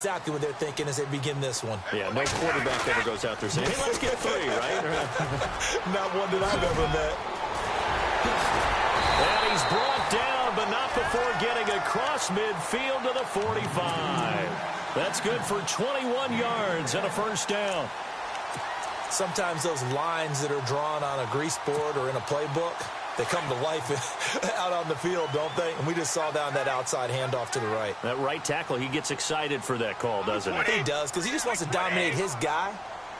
Exactly what they're thinking as they begin this one. Yeah, no quarterback ever goes out there saying, hey, let's get 3, right? Not one that I've ever met. And he's brought down, but not before getting across midfield to the 45. That's good for 21 yards and a first down. Sometimes those lines that are drawn on a grease board or in a playbook, they come to life out on the field, don't they? And we just saw down that outside handoff to the right. That right tackle, he gets excited for that call, doesn't he? He does, because he just wants to dominate his guy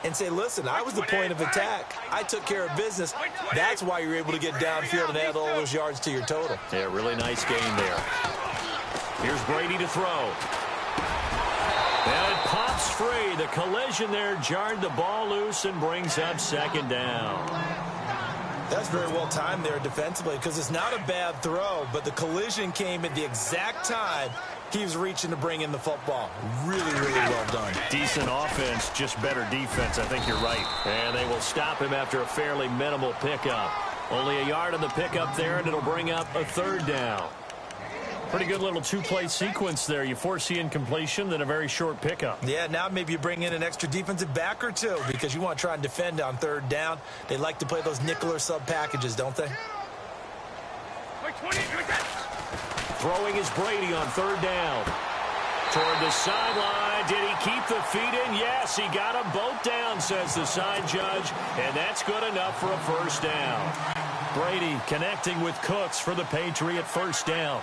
and say, listen, I was the point of attack. I took care of business. That's why you're able to get downfield and add all those yards to your total. Yeah, really nice game there. Here's Brady to throw. And it pops free. The collision there jarred the ball loose and brings up second down. That's very well timed there defensively because it's not a bad throw, but the collision came at the exact time he was reaching to bring in the football. Really, really well done. Decent offense, just better defense. I think you're right. And they will stop him after a fairly minimal pickup. Only a yard on the pickup there, and it'll bring up a third down. Pretty good little two-play sequence there. You force the incompletion, then a very short pickup. Yeah, now maybe you bring in an extra defensive back or two because you want to try and defend on third down. They like to play those nickel or sub packages, don't they? Throwing is Brady on third down. Toward the sideline. Did he keep the feet in? Yes, he got them both down, says the side judge. And that's good enough for a first down. Brady connecting with Cooks for the Patriot first down.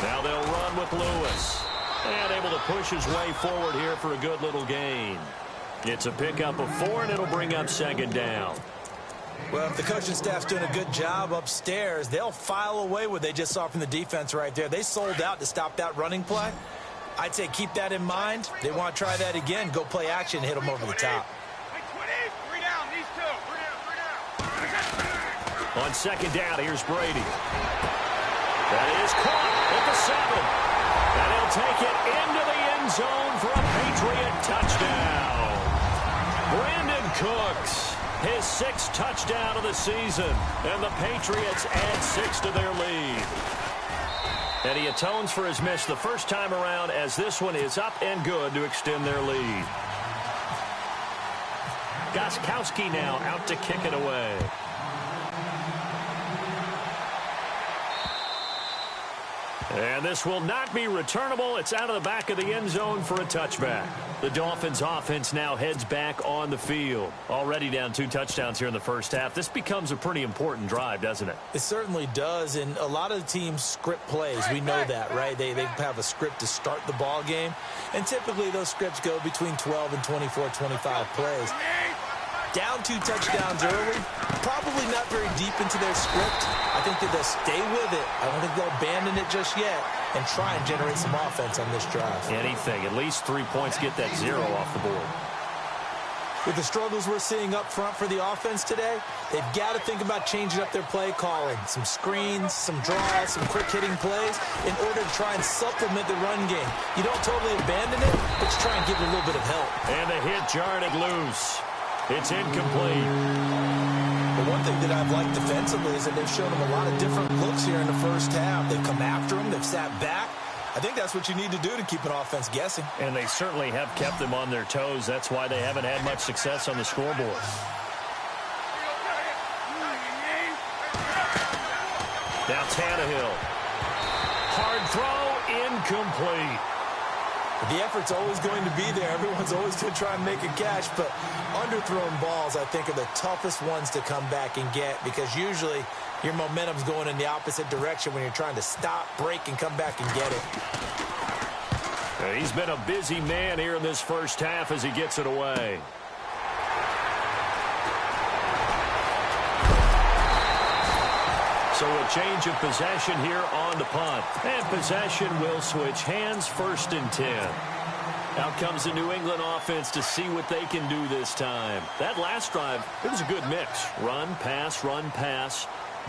Now they'll run with Lewis. And able to push his way forward here for a good little gain. It's a pickup of 4, and it'll bring up second down. Well, if the coaching staff's doing a good job upstairs, they'll file away what they just saw from the defense right there. They sold out to stop that running play. I'd say keep that in mind. They want to try that again. Go play action and hit them over the top. On second down, here's Brady. That is caught at the 7. And he'll take it into the end zone for a Patriot touchdown. Brandon Cooks, his 6th touchdown of the season. And the Patriots add 6 to their lead. And he atones for his miss the first time around as this one is up and good to extend their lead. Gostkowski now out to kick it away. And this will not be returnable. It's out of the back of the end zone for a touchback. The Dolphins offense now heads back on the field. Already down 2 touchdowns here in the first half. This becomes a pretty important drive, doesn't it? It certainly does, and a lot of the teams script plays. We know that, right? They have a script to start the ball game, and typically those scripts go between 12 and 24, 25 plays. Down 2 touchdowns early, probably not very deep into their script. I think that they'll stay with it. I don't think they'll abandon it just yet and try and generate some offense on this drive. Anything. At least 3 points, get that 0 off the board. With the struggles we're seeing up front for the offense today, they've got to think about changing up their play calling. Some screens, some draws, some quick-hitting plays in order to try and supplement the run game. You don't totally abandon it, but you try and give it a little bit of help. And the hit jarred it loose. It's incomplete. But one thing that I've liked defensively is that they've shown them a lot of different looks here in the first half. They've come after them. They've sat back. I think that's what you need to do to keep an offense guessing. And they certainly have kept them on their toes. That's why they haven't had much success on the scoreboard. Now Tannehill. Hard throw, incomplete. The effort's always going to be there. Everyone's always going to try and make a catch, but underthrown balls, I think, are the toughest ones to come back and get because usually your momentum's going in the opposite direction when you're trying to stop, break, and come back and get it. He's been a busy man here in this first half as he gets it away. So a change of possession here on the punt. And possession will switch hands, 1st and 10. Out comes the New England offense to see what they can do this time. That last drive, it was a good mix. Run, pass,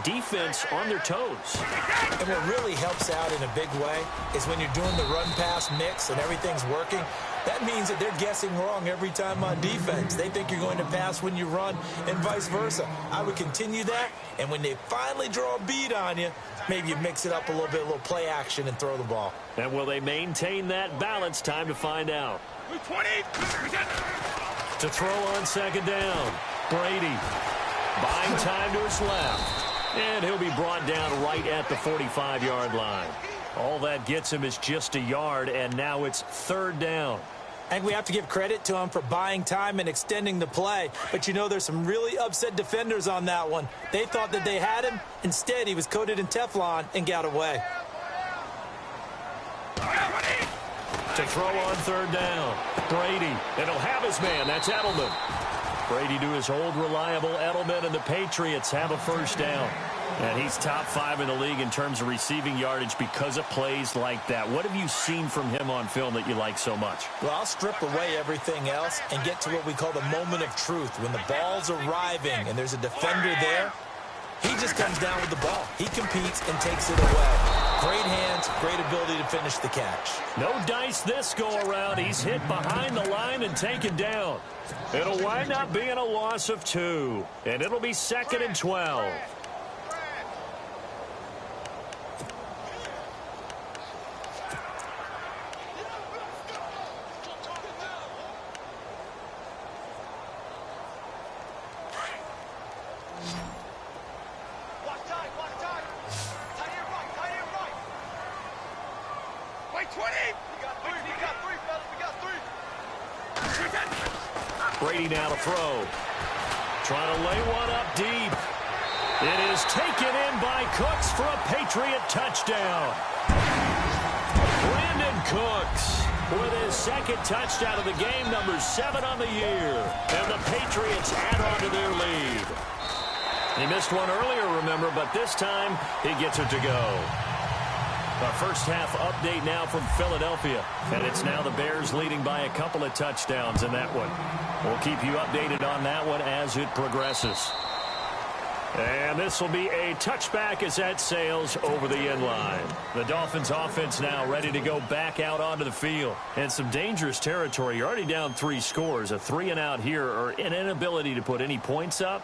defense on their toes. And what really helps out in a big way is when you're doing the run-pass mix and everything's working, That means that they're guessing wrong every time on defense. They think you're going to pass when you run and vice versa. I would continue that, and when they finally draw a bead on you, maybe you mix it up a little play action and throw the ball. And will they maintain that balance? Time to find out. 20. To throw on second down, Brady buying time to his left. And he'll be brought down right at the 45-yard line. All that gets him is just a yard, and now it's third down. I think we have to give credit to him for buying time and extending the play. But, you know, there's some really upset defenders on that one. They thought that they had him. Instead, he was coated in Teflon and got away. To throw on third down, Brady. And he'll have his man. That's Edelman. Brady to his old reliable Edelman, and the Patriots have a first down. And he's top 5 in the league in terms of receiving yardage because of plays like that. What have you seen from him on film that you like so much? Well, I'll strip away everything else and get to what we call the moment of truth. When the ball's arriving and there's a defender there, he just comes down with the ball. He competes and takes it away. Great hands, great ability to finish the catch. No dice this go-around. He's hit behind the line and taken down. It'll wind up being a loss of 2, and it'll be 2nd and 12. Brady now to throw. Trying to lay one up deep. It is taken in by Cooks for a Patriot touchdown. Brandon Cooks with his second touchdown of the game, number 7 on the year. And the Patriots add on to their lead. He missed one earlier, remember, but this time he gets it to go. Our first half update now from Philadelphia. And it's now the Bears leading by a couple of touchdowns in that one. We'll keep you updated on that one as it progresses. And this will be a touchback as that sails over the end line. The Dolphins offense now ready to go back out onto the field. And some dangerous territory. You're already down 3 scores. A 3-and-out here, or an inability to put any points up.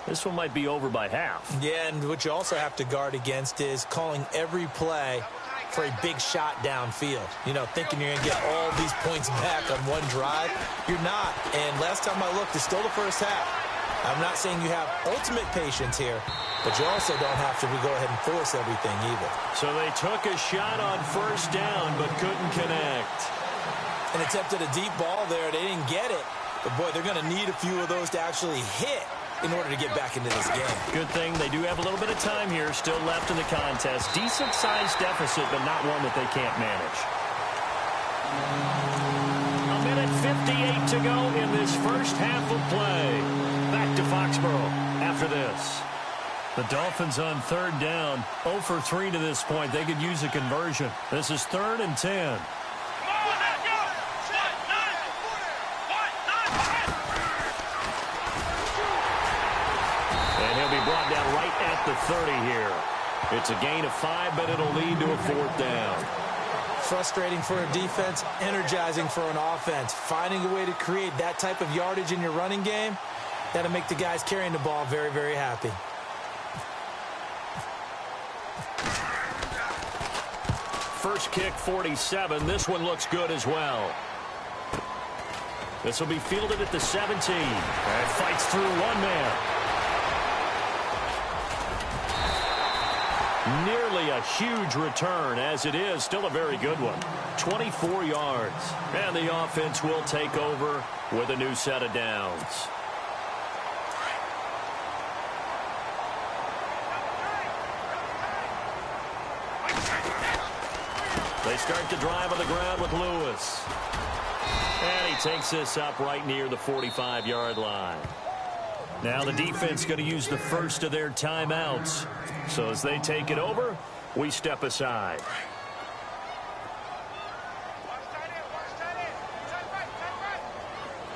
This one might be over by half. Yeah, and what you also have to guard against is calling every play for a big shot downfield. You know, thinking you're going to get all these points back on one drive. You're not. And last time I looked, it's still the first half. I'm not saying you have ultimate patience here, but you also don't have to go ahead and force everything either. So they took a shot on first down, but couldn't connect. And attempted a deep ball there. They didn't get it. But, boy, they're going to need a few of those to actually hit in order to get back into this game. Good thing they do have a little bit of time here still left in the contest. Decent-sized deficit, but not one that they can't manage. A minute 58 to go in this first half of play. Back to Foxborough after this. The Dolphins on third down, 0 for 3 to this point. They could use a conversion. This is 3rd and 10. Brought down right at the 30 here. It's a gain of 5, but it'll lead to a 4th down. Frustrating for a defense, energizing for an offense. Finding a way to create that type of yardage in your running game, that'll make the guys carrying the ball very, very happy. First kick, 47. This one looks good as well. This will be fielded at the 17. And fights through one man. Nearly a huge return, as it is still a very good one. 24 yards. And the offense will take over with a new set of downs. They start to drive on the ground with Lewis. And he takes this up right near the 45-yard line. Now the defense going to use the first of their timeouts. So as they take it over, we step aside.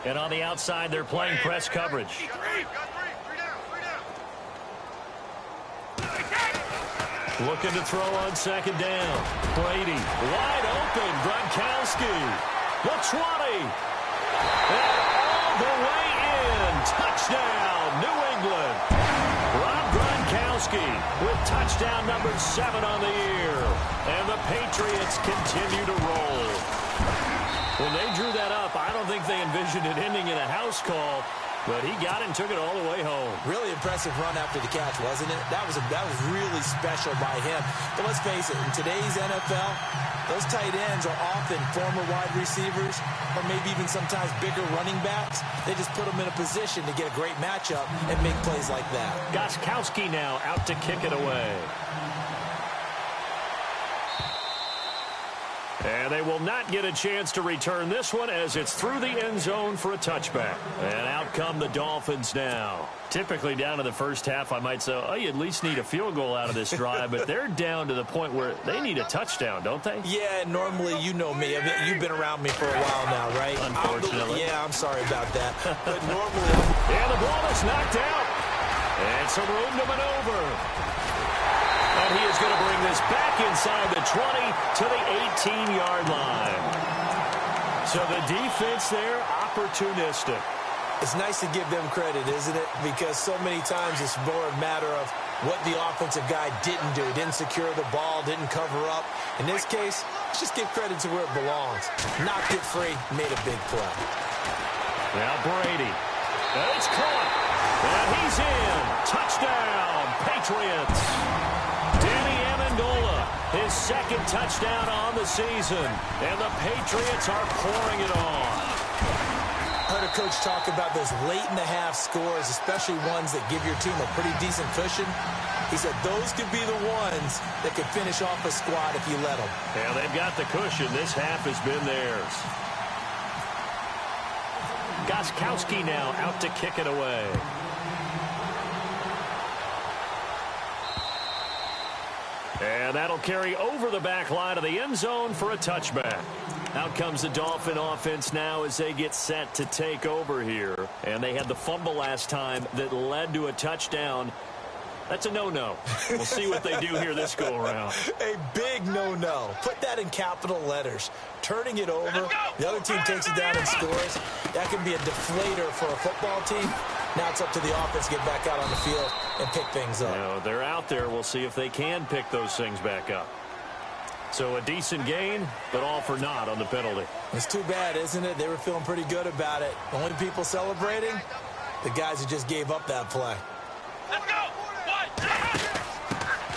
And on the outside, they're playing press coverage. Looking to throw on second down. Brady, wide open. Gronkowski. The 20. And all the way in. Touchdown, New England. Rob Gronkowski with touchdown number 7 on the year. And the Patriots continue to roll. When they drew that up, I don't think they envisioned it ending in a house call. But he got it and took it all the way home. Really impressive run after the catch, wasn't it? That was really special by him. But let's face it, in today's NFL, those tight ends are often former wide receivers or maybe even sometimes bigger running backs. They just put them in a position to get a great matchup and make plays like that. Gronkowski now out to kick it away. And they will not get a chance to return this one as it's through the end zone for a touchback. And out come the Dolphins now. Typically down to the first half, I might say, oh, you at least need a field goal out of this drive. But they're down to the point where they need a touchdown, don't they? Yeah, normally, you know me. You've been around me for a while now, right? Unfortunately. I'm sorry about that. But normally... And the ball is knocked out. And some room to maneuver. And he is going to bring this back inside the 20 to the 18-yard line. So the defense there, opportunistic. It's nice to give them credit, isn't it? Because so many times it's more a matter of what the offensive guy didn't do. Didn't secure the ball, didn't cover up. In this case, let's just give credit to where it belongs. Knocked it free, made a big play. Now Brady. And it's caught. And he's in. Touchdown, Patriots. Danny Amendola, his second touchdown on the season. And the Patriots are pouring it on. I heard a coach talk about those late-in-the-half scores, especially ones that give your team a pretty decent cushion. He said those could be the ones that could finish off a squad if you let them. Yeah, they've got the cushion. This half has been theirs. Gronkowski now out to kick it away. And that'll carry over the back line of the end zone for a touchback. Out comes the Dolphin offense now as they get set to take over here. And they had the fumble last time that led to a touchdown. That's a no-no. We'll see what they do here this go-around. A big no-no. Put that in capital letters. Turning it over, the other team takes it down and scores. That can be a deflator for a football team. Now it's up to the offense to get back out on the field and pick things up. You know, they're out there. We'll see if they can pick those things back up. So a decent gain, but all for naught on the penalty. It's too bad, isn't it? They were feeling pretty good about it. The only people celebrating, the guys who just gave up that play. Let's go!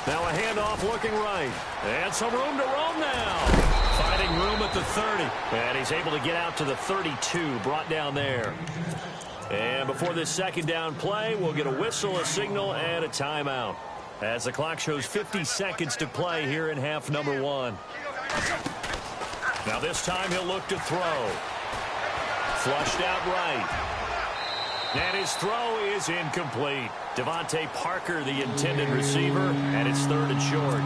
Now a handoff looking right. And some room to roam now. Finding room at the 30. And he's able to get out to the 32, brought down there. And before this second down play, we'll get a whistle, a signal, and a timeout. As the clock shows 50 seconds to play here in half number 1. Now this time he'll look to throw. Flushed out right. And his throw is incomplete. Devontae Parker, the intended receiver, and it's 3rd and short.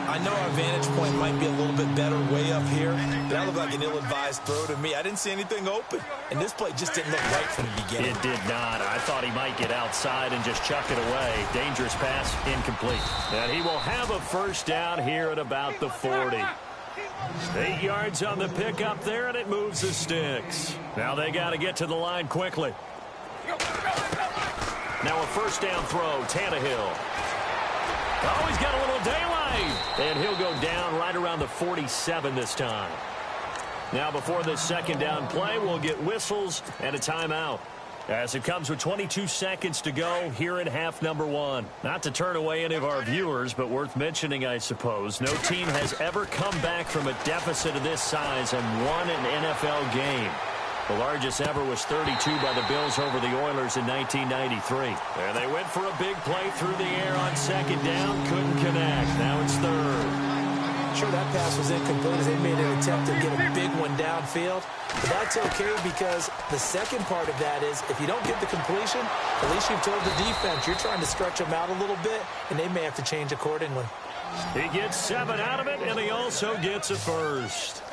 I know our vantage point might be a little bit better way up here, but that looked like an ill-advised throw to me. I didn't see anything open, and this play just didn't look right from the beginning. It did not. I thought he might get outside and just chuck it away. Dangerous pass, incomplete. And he will have a first down here at about the 40. 8 yards on the pickup there, and it moves the sticks. Now they got to get to the line quickly. Now a first down throw, Tannehill. Oh, he's got a little daylight. And he'll go down right around the 47 this time. Now before this second down play, we'll get whistles and a timeout. As it comes with 22 seconds to go here in half number 1. Not to turn away any of our viewers, but worth mentioning, I suppose. No team has ever come back from a deficit of this size and won an NFL game. The largest ever was 32 by the Bills over the Oilers in 1993. And they went for a big play through the air on second down. Couldn't connect. Now it's 3rd. Sure, that pass was incomplete as they made an attempt to get a big one downfield. But that's okay because the second part of that is if you don't get the completion, at least you've told the defense you're trying to stretch them out a little bit, and they may have to change accordingly. He gets 7 out of it, and he also gets a first.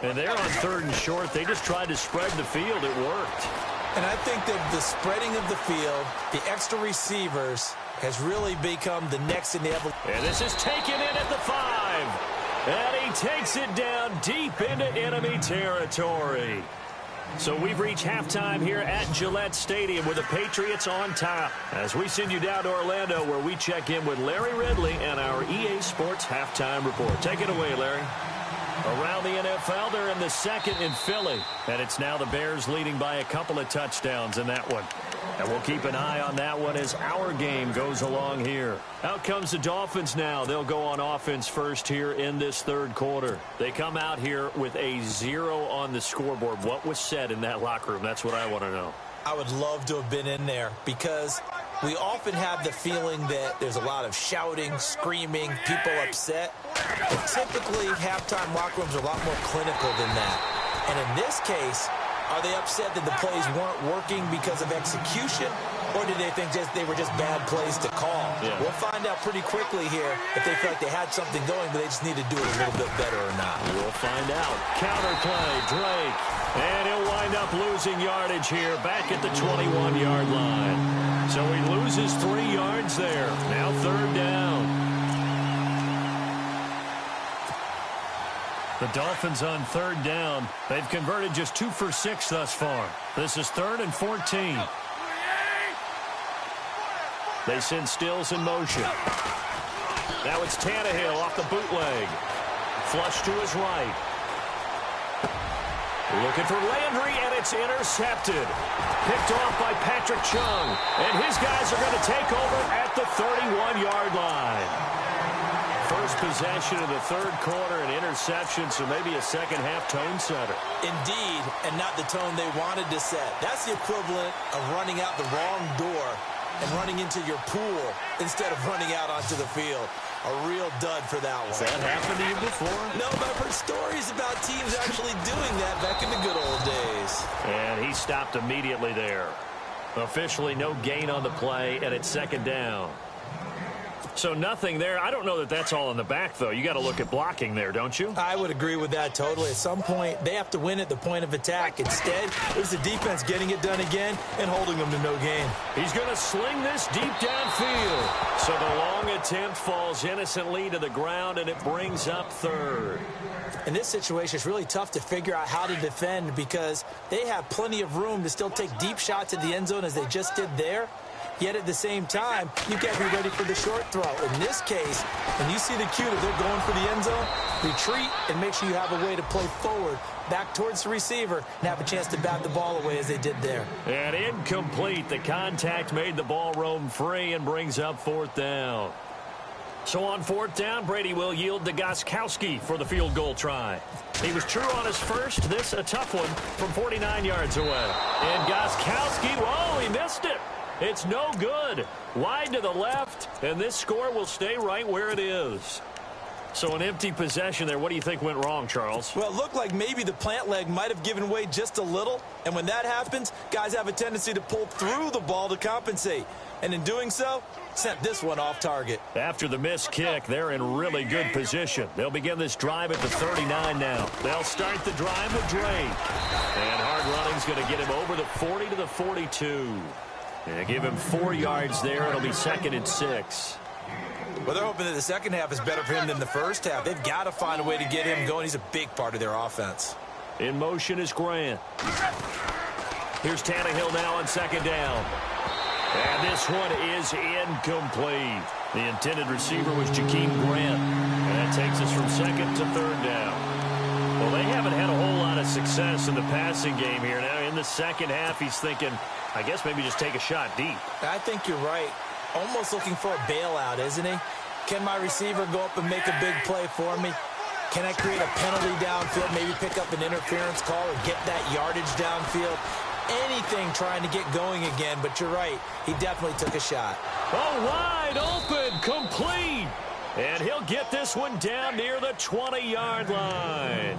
And they're on 3rd and short. They just tried to spread the field. It worked. And I think that the spreading of the field, the extra receivers, has really become the next in the evolution. And this is taken in at the 5. And he takes it down deep into enemy territory. So we've reached halftime here at Gillette Stadium with the Patriots on top. As we send you down to Orlando, where we check in with Larry Ridley and our EA Sports Halftime Report. Take it away, Larry. Around the NFL, they're in the second in Philly. And it's now the Bears leading by a couple of touchdowns in that one. And we'll keep an eye on that one as our game goes along here. Out comes the Dolphins now. They'll go on offense first here in this third quarter. They come out here with a 0 on the scoreboard. What was said in that locker room? That's what I want to know. I would love to have been in there because we often have the feeling that there's a lot of shouting, screaming, people upset. But typically, halftime locker rooms are a lot more clinical than that. And in this case, are they upset that the plays weren't working because of execution, or did they think they were just bad plays to call? Yeah. We'll find out pretty quickly here if they feel like they had something going, but they just need to do it a little bit better or not. We'll find out. Counter play, Drake. And he'll wind up losing yardage here back at the 21-yard line. So he loses 3 yards there. Now third down. The Dolphins on third down. They've converted just 2 for 6 thus far. This is 3rd and 14. They send Stills in motion. Now it's Tannehill off the bootleg. Flush to his right. Looking for Landry, and it's intercepted. Picked off by Patrick Chung. And his guys are going to take over at the 31-yard line. First possession of the third quarter, an interception, so maybe a second-half tone setter. Indeed, and not the tone they wanted to set. That's the equivalent of running out the wrong door and running into your pool instead of running out onto the field. A real dud for that one. Has that happened to you before? No, but I've heard stories about teams actually doing that back in the good old days. And he stopped immediately there. Officially no gain on the play, and it's second down. So nothing there. I don't know that that's all in the back, though. You got to look at blocking there, don't you? I would agree with that totally. At some point, they have to win at the point of attack. Instead, it was the defense getting it done again and holding them to no gain. He's going to sling this deep downfield. So the long attempt falls innocently to the ground, and it brings up third. In this situation, it's really tough to figure out how to defend because they have plenty of room to still take deep shots at the end zone as they just did there. Yet at the same time, you got to be ready for the short throw. In this case, when you see the cue that they're going for the end zone, retreat and make sure you have a way to play forward, back towards the receiver, and have a chance to bat the ball away as they did there. And incomplete. The contact made the ball roam free and brings up fourth down. So on fourth down, Brady will yield to Gostkowski for the field goal try. He was true on his first. This a tough one from 49 yards away. And Gostkowski, whoa, he missed it. It's no good. Wide to the left, and this score will stay right where it is. So an empty possession there. What do you think went wrong, Charles? Well, it looked like maybe the plant leg might have given way just a little. And when that happens, guys have a tendency to pull through the ball to compensate. And in doing so, sent this one off target. After the missed kick, they're in really good position. They'll begin this drive at the 39 now. They'll start the drive with Drake. And hard running's going to get him over the 40 to the 42. And give him 4 yards there. It'll be 2nd and 6. Well, they're hoping that the second half is better for him than the first half. They've got to find a way to get him going. He's a big part of their offense. In motion is Grant. Here's Tannehill now on second down. And this one is incomplete. The intended receiver was Jakeem Grant. And that takes us from second to third down. Well, they haven't had a whole lot of success in the passing game here. Now, in the second half, he's thinking, I guess maybe just take a shot deep. I think you're right. Almost looking for a bailout, isn't he? Can my receiver go up and make a big play for me? Can I create a penalty downfield, maybe pick up an interference call or get that yardage downfield? Anything trying to get going again, but you're right. He definitely took a shot. Oh, wide open, complete. And he'll get this one down near the 20-yard line.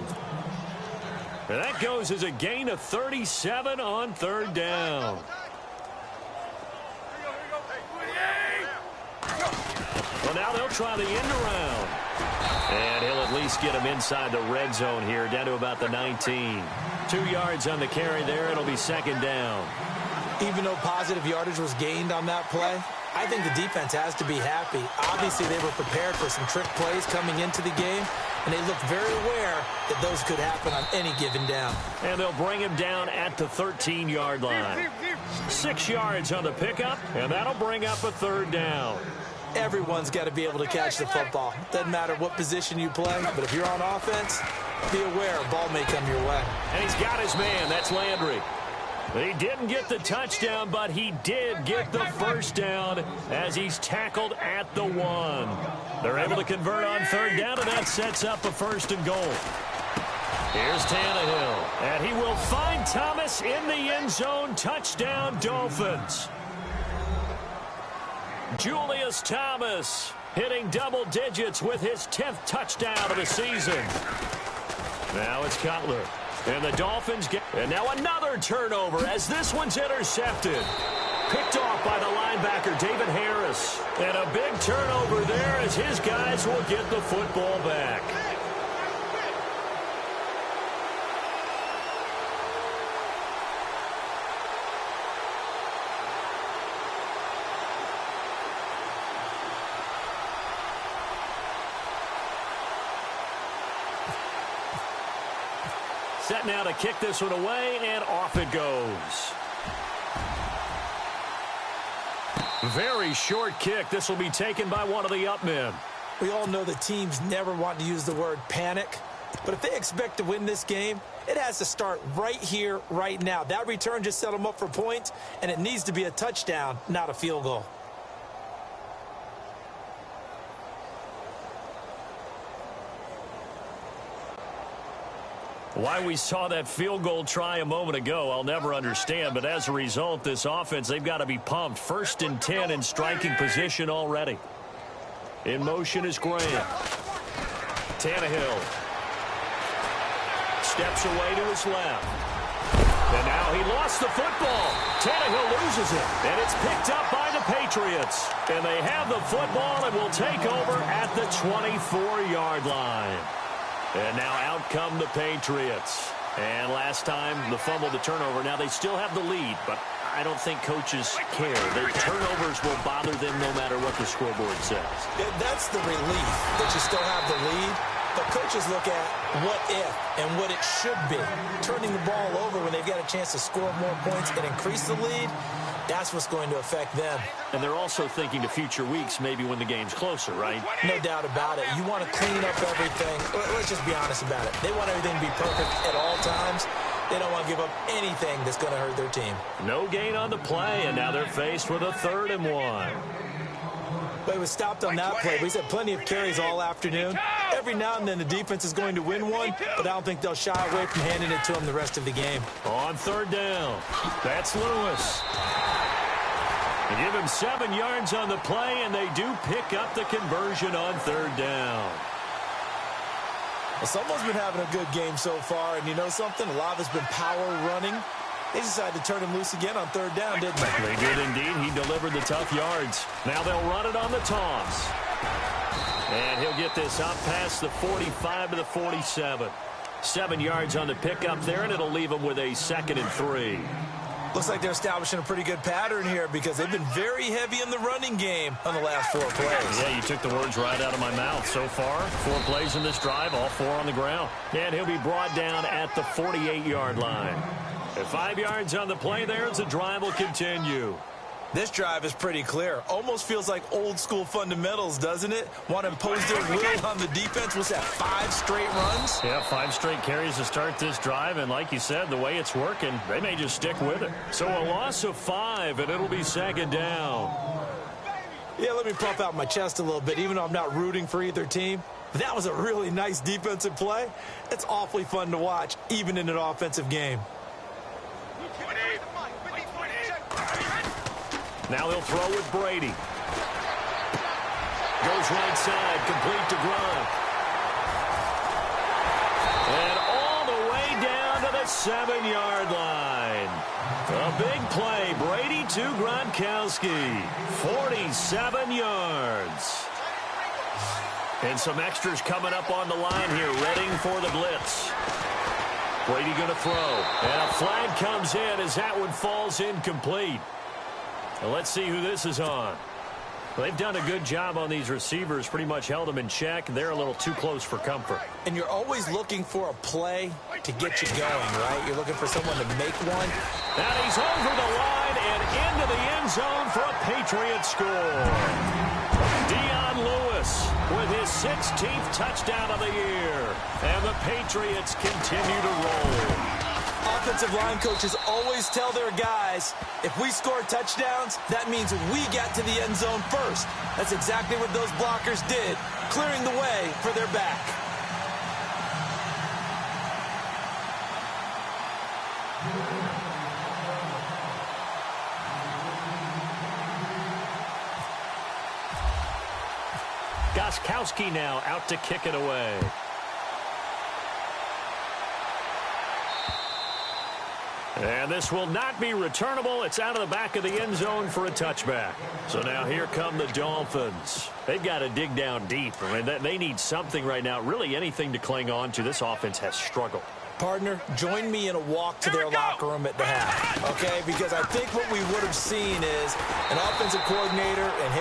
And that goes as a gain of 37 on third down. Well, now they'll try the end around. And he'll at least get him inside the red zone here, down to about the 19. 2 yards on the carry there. It'll be second down. Even though positive yardage was gained on that play, I think the defense has to be happy. Obviously, they were prepared for some trick plays coming into the game, and they look very aware that those could happen on any given down. And they'll bring him down at the 13-yard line. 6 yards on the pickup, and that'll bring up a third down. Everyone's got to be able to catch the football. Doesn't matter what position you play, but if you're on offense, be aware a ball may come your way. And he's got his man. That's Landry. He didn't get the touchdown, but he did get the first down as he's tackled at the 1. They're able to convert on third down, and that sets up a 1st and goal. Here's Tannehill, and he will find Thomas in the end zone. Touchdown, Dolphins. Julius Thomas hitting double digits with his 10th touchdown of the season. Now it's Cutler. And the Dolphins get... And now another turnover as this one's intercepted. Picked off by the linebacker, David Harris. And a big turnover there as his guys will get the football back. Set now to kick this one away, and off it goes. Very short kick. This will be taken by one of the up men. We all know the teams never want to use the word panic, but if they expect to win this game, it has to start right here, right now. That return just set them up for points, and it needs to be a touchdown, not a field goal. Why we saw that field goal try a moment ago, I'll never understand. But as a result, this offense, they've got to be pumped. 1st and 10 in striking position already. In motion is Graham. Tannehill steps away to his left. And now he lost the football. Tannehill loses it. And it's picked up by the Patriots. And they have the football and will take over at the 24-yard line. And now out come the Patriots. And last time, the fumble, the turnover. Now they still have the lead, but I don't think coaches care. The turnovers will bother them no matter what the scoreboard says. Yeah, that's the relief that you still have the lead. But coaches look at what if and what it should be. Turning the ball over when they've got a chance to score more points and increase the lead, that's what's going to affect them. And they're also thinking to future weeks, maybe when the game's closer, right? No doubt about it. You want to clean up everything. Let's just be honest about it. They want everything to be perfect at all times. They don't want to give up anything that's going to hurt their team. No gain on the play, and now they're faced with a 3rd and 1. But it was stopped on that play. We said plenty of carries all afternoon. Every now and then the defense is going to win one, but I don't think they'll shy away from handing it to them the rest of the game. On 3rd down, that's Lewis. They give him 7 yards on the play, and they do pick up the conversion on 3rd down. Well, someone's been having a good game so far, and you know something? A lot of it's been power running. They decided to turn him loose again on 3rd down, didn't they? They did indeed. He delivered the tough yards. Now they'll run it on the toss. And he'll get this up past the 45 to the 47. 7 yards on the pickup there, and it'll leave him with a 2nd and 3. Looks like they're establishing a pretty good pattern here because they've been very heavy in the running game on the last 4 plays. Yeah, you took the words right out of my mouth. So far, 4 plays in this drive, all 4 on the ground. And he'll be brought down at the 48-yard line. At 5 yards on the play there as the drive will continue. This drive is pretty clear. Almost feels like old-school fundamentals, doesn't it? Want to impose their will on the defense. What's that, 5 straight runs? Yeah, 5 straight carries to start this drive. And like you said, the way it's working, they may just stick with it. So a loss of 5, and it'll be 2nd down. Yeah, let me puff out my chest a little bit, even though I'm not rooting for either team. But that was a really nice defensive play. It's awfully fun to watch, even in an offensive game. Now he'll throw with Brady. Goes right side, complete to Gronk. And all the way down to the 7-yard line. A big play. Brady to Gronkowski. 47 yards. And some extras coming up on the line here, readying for the blitz. Brady going to throw. And a flag comes in as that one falls incomplete. Well, let's see who this is on. They've done a good job on these receivers, pretty much held them in check. They're a little too close for comfort. And you're always looking for a play to get you going, right? You're looking for someone to make one. And he's over the line and into the end zone for a Patriot score. Dion Lewis with his 16th touchdown of the year. And the Patriots continue to roll. Offensive line coaches always tell their guys, if we score touchdowns, that means we got to the end zone first. That's exactly what those blockers did, clearing the way for their back. Gostkowski now out to kick it away. And this will not be returnable. It's out of the back of the end zone for a touchback. So now here come the Dolphins. They've got to dig down deep. I mean, they need something right now, really anything to cling on to. This offense has struggled. Partner, join me in a walk to their locker room at the half, okay? Because I think what we would have seen is an offensive coordinator and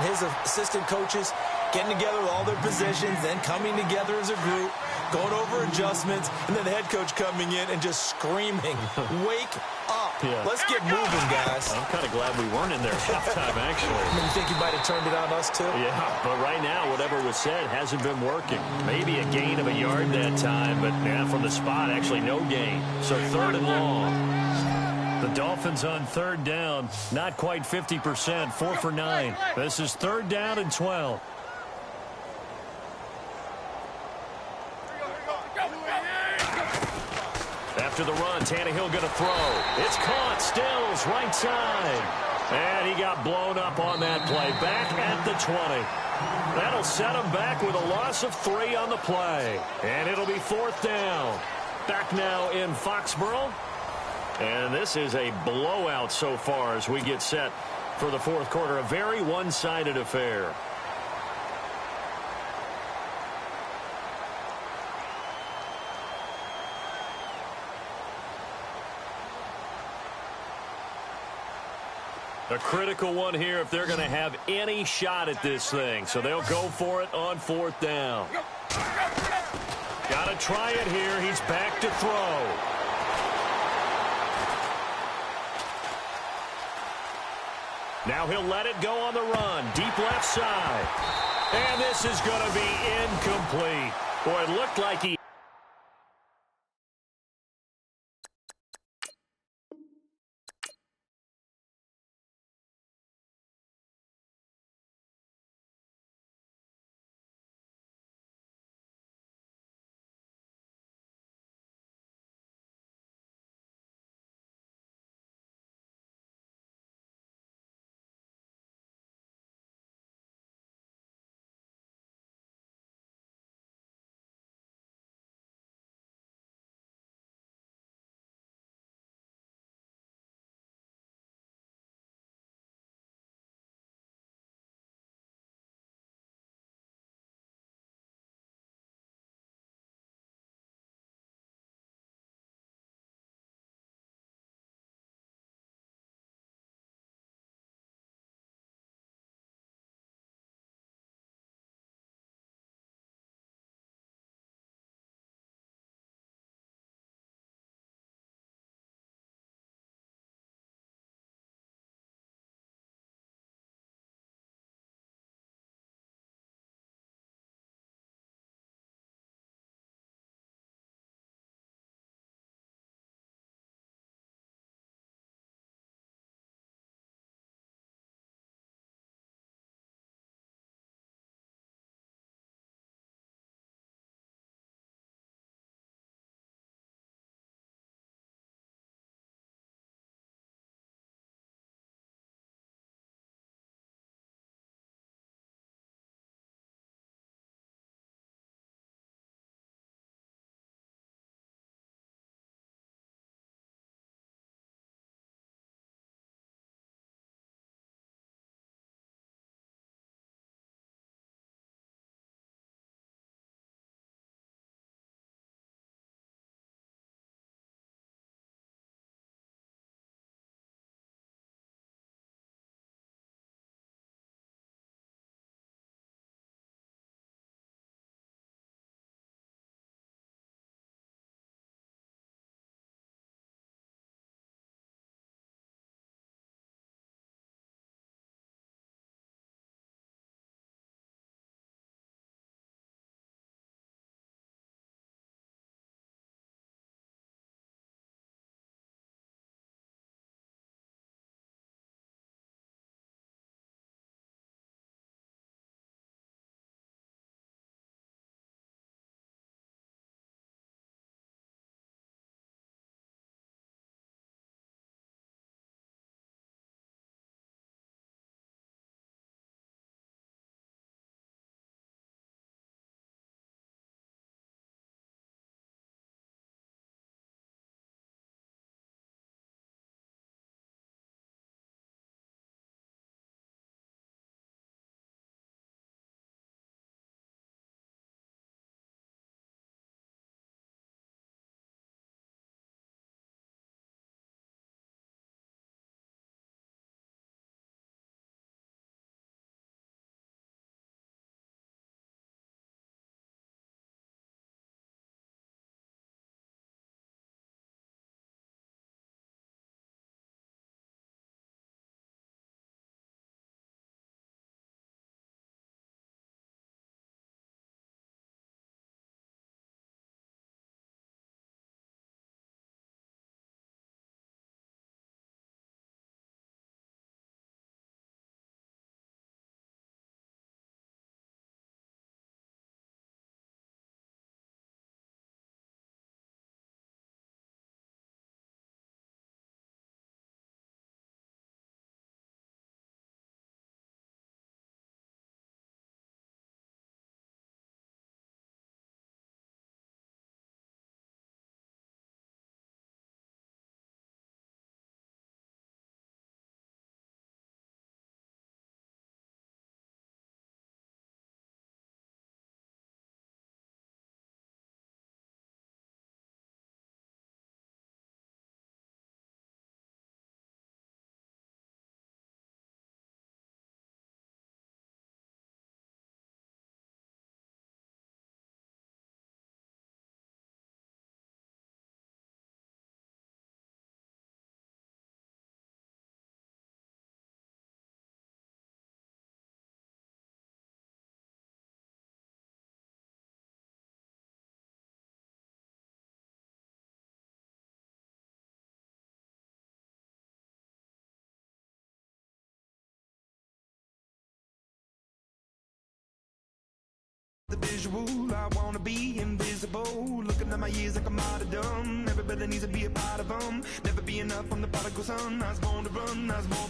his assistant coaches getting together with all their positions, then coming together as a group, going over adjustments, and then the head coach coming in and just screaming, wake up. Yeah. Let's get moving, guys. I'm kind of glad we weren't in there at halftime, actually. You think you might have turned it on us, too? Yeah, but right now, whatever was said hasn't been working. Maybe a gain of a yard that time, but yeah, from the spot, actually no gain. So 3rd and long. The Dolphins on 3rd down, not quite 50%, 4 for 9. This is 3rd down and 12. After the run, Tannehill going to throw. It's caught. Stills, right side. And he got blown up on that play. Back at the 20. That'll set him back with a loss of 3 on the play. And it'll be 4th down. Back now in Foxborough. And this is a blowout so far as we get set for the 4th quarter. A very one-sided affair. A critical one here if they're going to have any shot at this thing. So they'll go for it on 4th down. Got to try it here. He's back to throw. Now he'll let it go on the run. Deep left side. And this is going to be incomplete. Boy, it looked like he the visual. I wanna be invisible. Looking at my years like I'm out of dumb. Everybody needs to be a part of them. Never be enough from the prodigal son. I was born to run, I was born